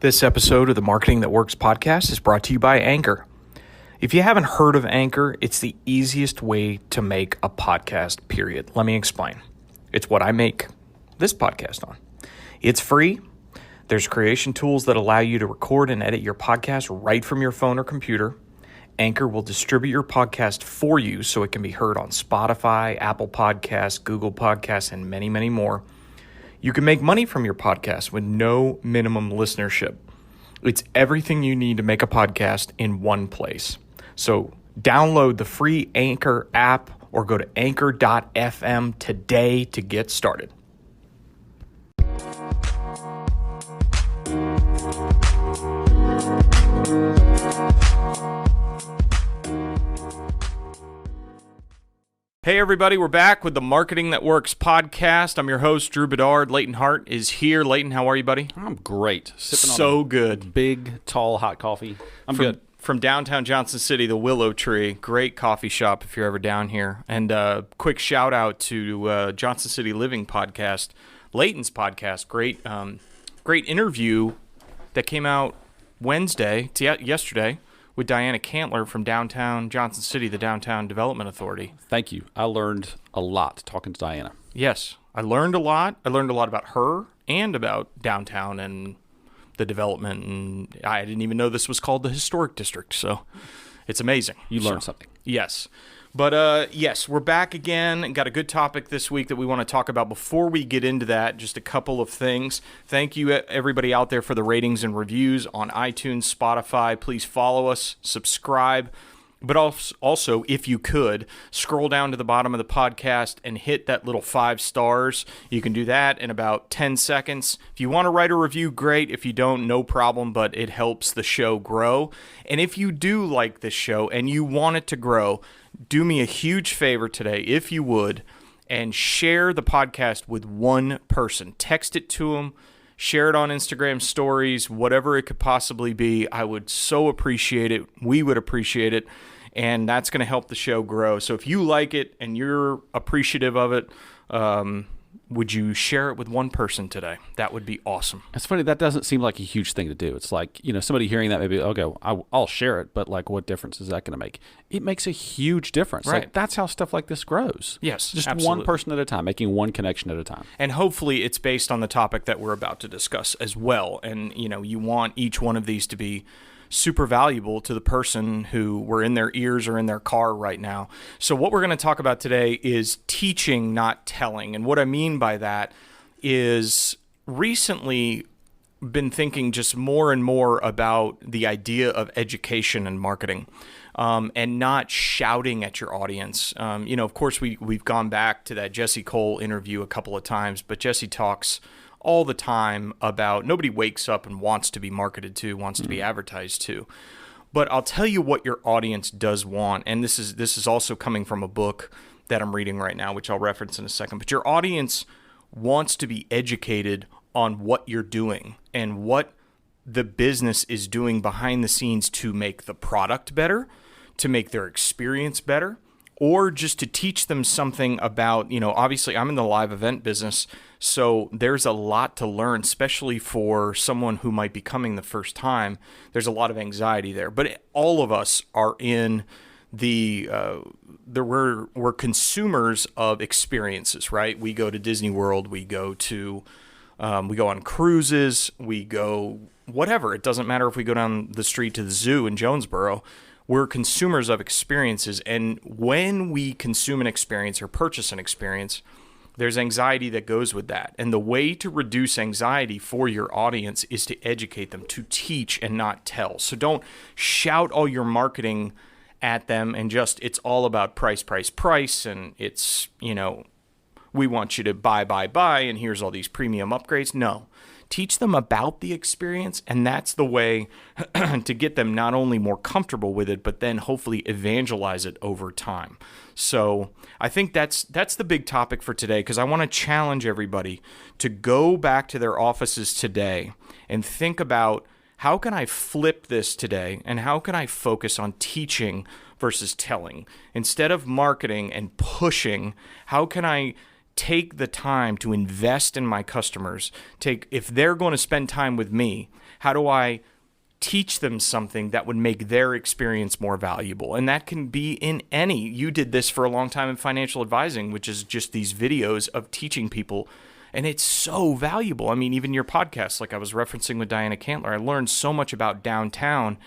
This episode of the Marketing That Works podcast is brought to you by Anchor. If you haven't heard of Anchor, it's the easiest way to make a podcast, period. Let me explain. It's what I make this podcast on. It's free. There's creation tools that allow you to record and edit your podcast right from your phone or computer. Anchor will distribute your podcast for you so it can be heard on Spotify, Apple Podcasts, Google Podcasts, and many, many more. You can make money from your podcast with no minimum listenership. It's everything you need to make a podcast in one place. So download the free Anchor app or go to anchor.fm today to get started. Hey everybody, we're back with the Marketing That Works podcast. I'm your host, Drew Bedard. Leighton Hart is here. Leighton, how are you, buddy? I'm great. Sipping so on a good. Big, tall, hot coffee. I'm good. From downtown Johnson City, the Willow Tree. Great coffee shop if you're ever down here. And quick shout out to Johnson City Living podcast, Leighton's podcast. Great interview that came out yesterday, with Diana Cantler from downtown Johnson City, the Downtown Development Authority. Thank you. I learned a lot talking to Diana. Yes, I learned a lot. I learned a lot about her and about downtown and the development. And I didn't even know this was called the Historic District, so it's amazing. You learned something. Yes. But yes, we're back again. Got a good topic this week that we want to talk about. Before we get into that, just a couple of things. Thank you, everybody out there, for the ratings and reviews on iTunes, Spotify. Please follow us, subscribe. But also, if you could, scroll down to the bottom of the podcast and hit that little 5 stars. You can do that in about 10 seconds. If you want to write a review, great. If you don't, no problem, but it helps the show grow. And if you do like this show and you want it to grow, do me a huge favor today, if you would, and share the podcast with one person. Text it to them. Share it on Instagram stories, whatever it could possibly be. I would so appreciate it. We would appreciate it. And that's going to help the show grow. So if you like it and you're appreciative of it, would you share it with one person today? That would be awesome. It's funny. That doesn't seem like a huge thing to do. It's like, somebody hearing that maybe, okay, I'll share it. But like, what difference is that going to make? It makes a huge difference. Right. Like, that's how stuff like this grows. Yes, just absolutely. one person at a time, making one connection at a time. And hopefully it's based on the topic that we're about to discuss as well. And, you want each one of these to be super valuable to the person who we're in their ears or in their car right now. So what we're going to talk about today is teaching, not telling. And what I mean by that is recently been thinking just more and more about the idea of education and marketing. And not shouting at your audience. Of course, we've gone back to that Jesse Cole interview a couple of times, but Jesse talks all the time about nobody wakes up and wants to be marketed to, wants to be advertised to. But I'll tell you what your audience does want, and this is also coming from a book that I'm reading right now, which I'll reference in a second. But your audience wants to be educated on what you're doing and what the business is doing behind the scenes to make the product better, to make their experience better, or just to teach them something about, obviously I'm in the live event business, so there's a lot to learn, especially for someone who might be coming the first time. There's a lot of anxiety there. But all of us are in we're consumers of experiences, right? We go to Disney World, we go on cruises, we go whatever. It doesn't matter if we go down the street to the zoo in Jonesboro. We're consumers of experiences, and when we consume an experience or purchase an experience, there's anxiety that goes with that. And the way to reduce anxiety for your audience is to educate them, to teach and not tell. So don't shout all your marketing at them and just, it's all about price, and it's, we want you to buy, and here's all these premium upgrades. No. Teach them about the experience, and that's the way to get them not only more comfortable with it, but then hopefully evangelize it over time. So I think that's the big topic for today, because I want to challenge everybody to go back to their offices today and think about, how can I flip this today, and how can I focus on teaching versus telling? Instead of marketing and pushing, how can I take the time to invest in my customers? If they're going to spend time with me, how do I teach them something that would make their experience more valuable? And that can be in you did this for a long time in financial advising, which is just these videos of teaching people. And it's so valuable. I mean, even your podcast, like I was referencing with Diana Cantler, I learned so much about downtown.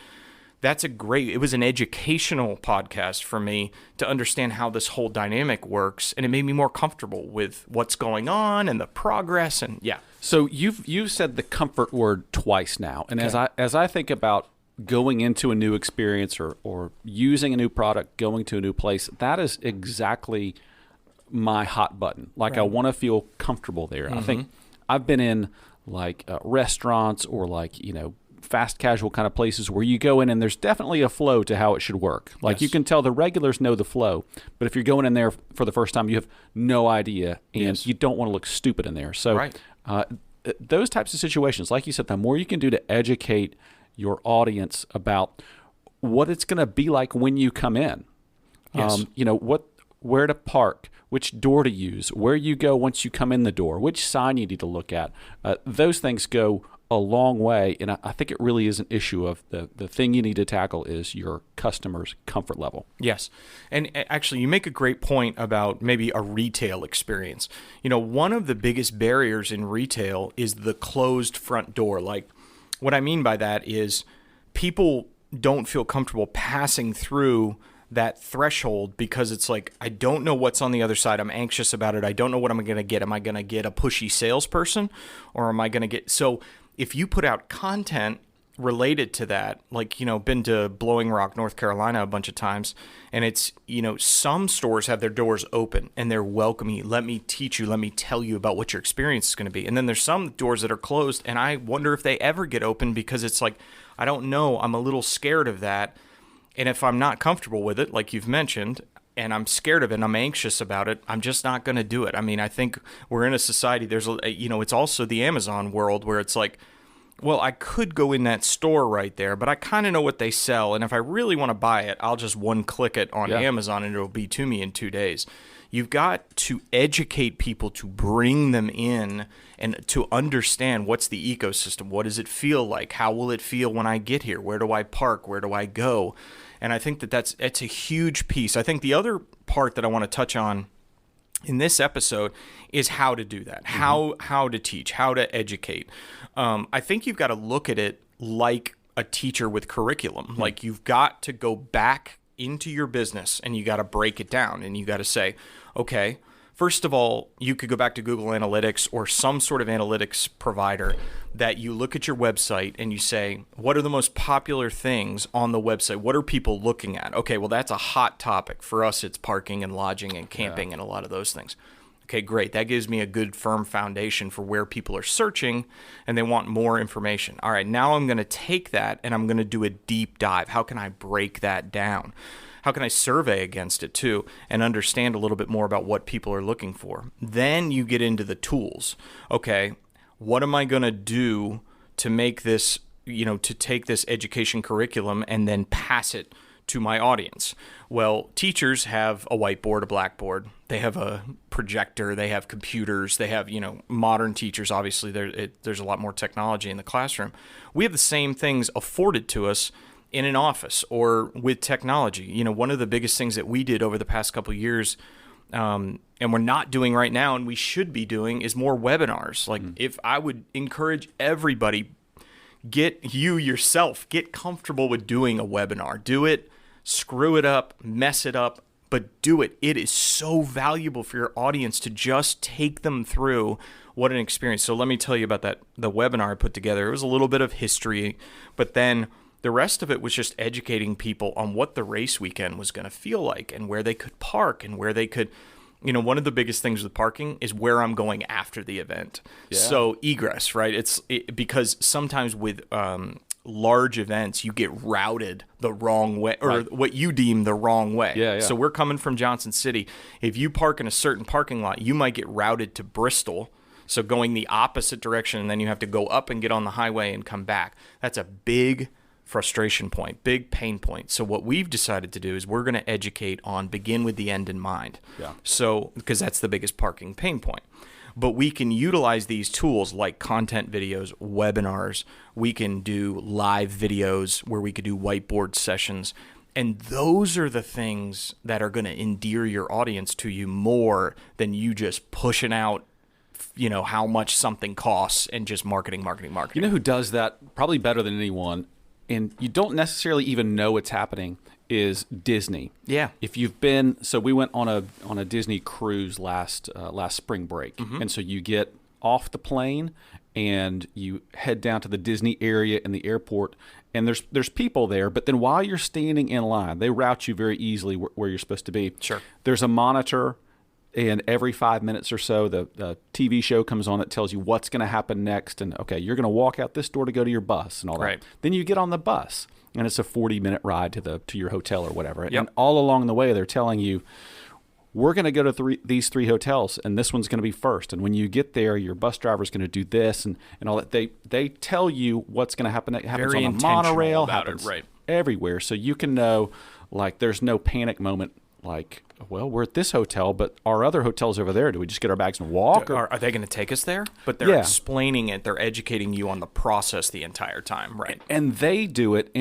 It was an educational podcast for me to understand how this whole dynamic works. And it made me more comfortable with what's going on and the progress. And yeah. So you've said the comfort word twice now. And as I think about going into a new experience or using a new product, going to a new place, that is exactly my hot button. Like, I want to feel comfortable there. I think I've been in like restaurants or like, fast casual kind of places where you go in and there's definitely a flow to how it should work. Like, you can tell the regulars know the flow, but if you're going in there for the first time, you have no idea, and you don't want to look stupid in there. So those types of situations, like you said, the more you can do to educate your audience about what it's going to be like when you come in, where to park, which door to use, where you go once you come in the door, which sign you need to look at. Those things go a long way, and I think it really is an issue of the thing you need to tackle is your customer's comfort level. Yes. And actually, you make a great point about maybe a retail experience. One of the biggest barriers in retail is the closed front door. Like, what I mean by that is people don't feel comfortable passing through that threshold because it's like, I don't know what's on the other side. I'm anxious about it. I don't know what I'm going to get. Am I going to get a pushy salesperson, or am I going to get... So if you put out content related to that, like, been to Blowing Rock, North Carolina a bunch of times, and it's, some stores have their doors open and they're welcoming. Let me teach you. Let me tell you about what your experience is going to be. And then there's some doors that are closed, and I wonder if they ever get open because it's like, I don't know. I'm a little scared of that. And if I'm not comfortable with it, like you've mentioned, and I'm scared of it and I'm anxious about it, I'm just not going to do it. I mean, I think we're in a society, it's also the Amazon world where it's like, well, I could go in that store right there, but I kind of know what they sell. And if I really want to buy it, I'll just one-click it on Amazon and it'll be to me in 2 days. You've got to educate people to bring them in and to understand what's the ecosystem. What does it feel like? How will it feel when I get here? Where do I park? Where do I go? And I think that's a huge piece. I think the other part that I want to touch on in this episode is how to do that, how to teach, how to educate. I think you've got to look at it like a teacher with curriculum. Like, you've got to go back into your business and you got to break it down, and you got to say, okay, first of all, you could go back to Google Analytics or some sort of analytics provider that you look at your website and you say, what are the most popular things on the website? What are people looking at? Okay, well, that's a hot topic. For us, it's parking and lodging and camping and a lot of those things. Okay, great. That gives me a good firm foundation for where people are searching and they want more information. All right, now I'm going to take that and I'm going to do a deep dive. How can I break that down? How can I survey against it too and understand a little bit more about what people are looking for? Then you get into the tools. Okay, what am I going to do to make this, to take this education curriculum and then pass it to my audience? Well, teachers have a whiteboard, a blackboard. They have a projector. They have computers. They have, modern teachers. Obviously, there's a lot more technology in the classroom. We have the same things afforded to us in an office or with technology. One of the biggest things that we did over the past couple of years, and we're not doing right now, and we should be doing, is more webinars. Like, if I would encourage everybody, get comfortable with doing a webinar. Do it, screw it up, mess it up, but do it. It is so valuable for your audience to just take them through what an experience. So let me tell you about the webinar I put together. It was a little bit of history, but then the rest of it was just educating people on what the race weekend was going to feel like and where they could park and where they could, one of the biggest things with parking is where I'm going after the event. Yeah. So egress, right? Because sometimes with large events, you get routed the wrong way, or what you deem the wrong way. Yeah. So we're coming from Johnson City. If you park in a certain parking lot, you might get routed to Bristol. So going the opposite direction, and then you have to go up and get on the highway and come back. That's a big frustration point, big pain point. So what we've decided to do is we're going to educate on begin with the end in mind. Yeah. So because that's the biggest parking pain point. But we can utilize these tools like content videos, webinars. We can do live videos where we could do whiteboard sessions. And those are the things that are going to endear your audience to you more than you just pushing out, how much something costs and just marketing. You know who does that probably better than anyone, and you don't necessarily even know it's happening, is Disney. Yeah. If you've been, so we went on a Disney cruise last spring break, and so you get off the plane and you head down to the Disney area in the airport, and there's people there, but then while you're standing in line, they route you very easily where you're supposed to be. Sure. There's a monitor. And every 5 minutes or so, the TV show comes on that tells you what's going to happen next. And, okay, you're going to walk out this door to go to your bus and all that. Right. Then you get on the bus, and it's a 40-minute ride to your hotel or whatever. Yep. And all along the way, they're telling you, we're going to go to these three hotels, and this one's going to be first. And when you get there, your bus driver's going to do this and all that. They tell you what's going to happen. It happens Very on the monorail, about happens it, right. everywhere. So you can know, like, there's no panic moment. Like, well, we're at this hotel, but our other hotel's over there. Do we just get our bags and walk? Are they going to take us there? But they're explaining it. They're educating you on the process the entire time, right? And they do it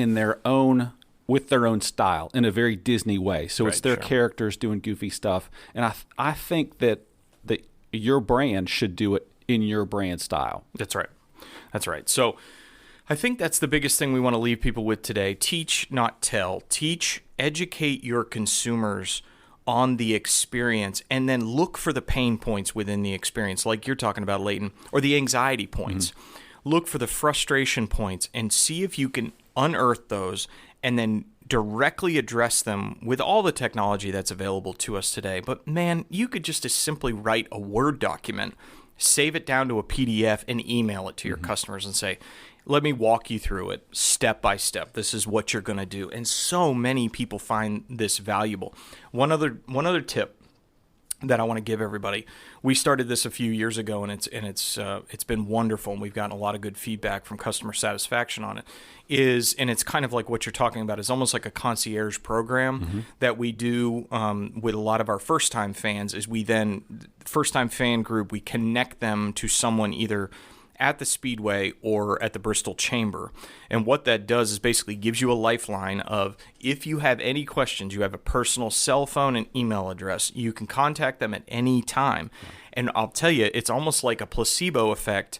with their own style in a very Disney way. So it's their characters doing goofy stuff. And I think that your brand should do it in your brand style. That's right. So I think that's the biggest thing we want to leave people with today. Teach, not tell. Educate your consumers on the experience, and then look for the pain points within the experience, like you're talking about, Leighton, or the anxiety points. Look for the frustration points and see if you can unearth those and then directly address them with all the technology that's available to us today. But man, you could just as simply write a Word document, save it down to a PDF, and email it to your customers and say, let me walk you through it step by step. This is what you're going to do. And so many people find this valuable. One other tip that I want to give everybody. We started this a few years ago, and it's been wonderful, and we've gotten a lot of good feedback from customer satisfaction on it. And it's kind of like what you're talking about. Is almost like a concierge program that we do with a lot of our first-time fans. Is we then first-time fan group, we connect them to someone either at the Speedway or at the Bristol Chamber. And what that does is basically gives you a lifeline of, if you have any questions, you have a personal cell phone and email address. You can contact them at any time. And I'll tell you, it's almost like a placebo effect,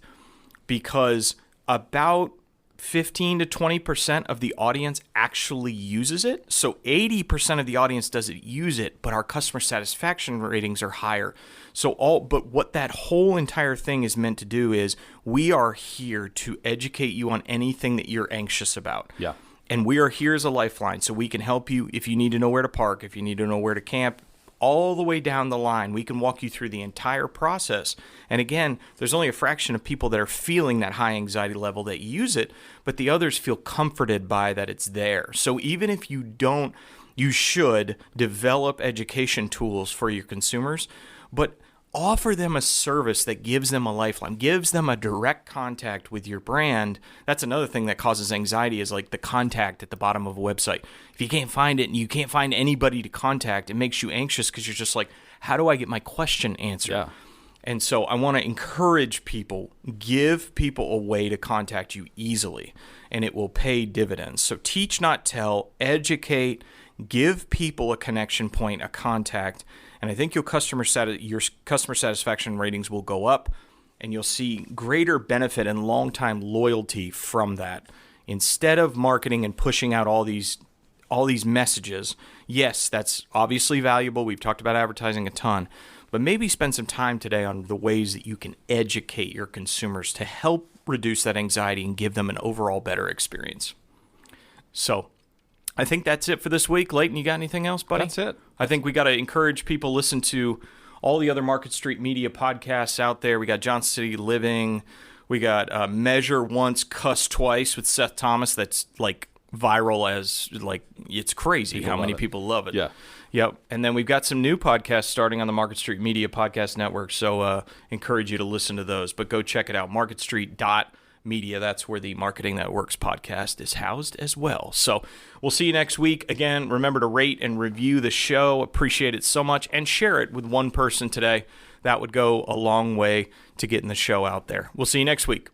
because about 15 to 20% of the audience actually uses it. So 80% of the audience doesn't use it, but our customer satisfaction ratings are higher. But what that whole entire thing is meant to do is, we are here to educate you on anything that you're anxious about. Yeah. And we are here as a lifeline, so we can help you if you need to know where to park, if you need to know where to camp, all the way down the line. We can walk you through the entire process. And again, there's only a fraction of people that are feeling that high anxiety level that use it, but the others feel comforted by that it's there. So even if you don't, you should develop education tools for your consumers, but offer them a service that gives them a lifeline, gives them a direct contact with your brand. That's another thing that causes anxiety, is like the contact at the bottom of a website. If you can't find it and you can't find anybody to contact, it makes you anxious, because you're just like, how do I get my question answered? Yeah. And so I want to encourage people, give people a way to contact you easily, and it will pay dividends. So teach, not tell, educate, give people a connection point, a contact, and I think your customer satisfaction ratings will go up, and you'll see greater benefit and long-time loyalty from that. Instead of marketing and pushing out all these messages, yes, that's obviously valuable. We've talked about advertising a ton, but maybe spend some time today on the ways that you can educate your consumers to help reduce that anxiety and give them an overall better experience. So I think that's it for this week. Leighton, you got anything else, buddy? That's it. I think we got to encourage people to listen to all the other Market Street Media podcasts out there. We got Johnson City Living. We got Measure Once, Cuss Twice with Seth Thomas. That's like viral as, like, it's crazy how many people love it. Yeah. Yep. And then we've got some new podcasts starting on the Market Street Media Podcast Network. So encourage you to listen to those. But go check it out, marketstreet.media. media. That's where the Marketing That Works podcast is housed as well. So we'll see you next week. Again, remember to rate and review the show. Appreciate it so much. And share it with one person today. That would go a long way to getting the show out there. We'll see you next week.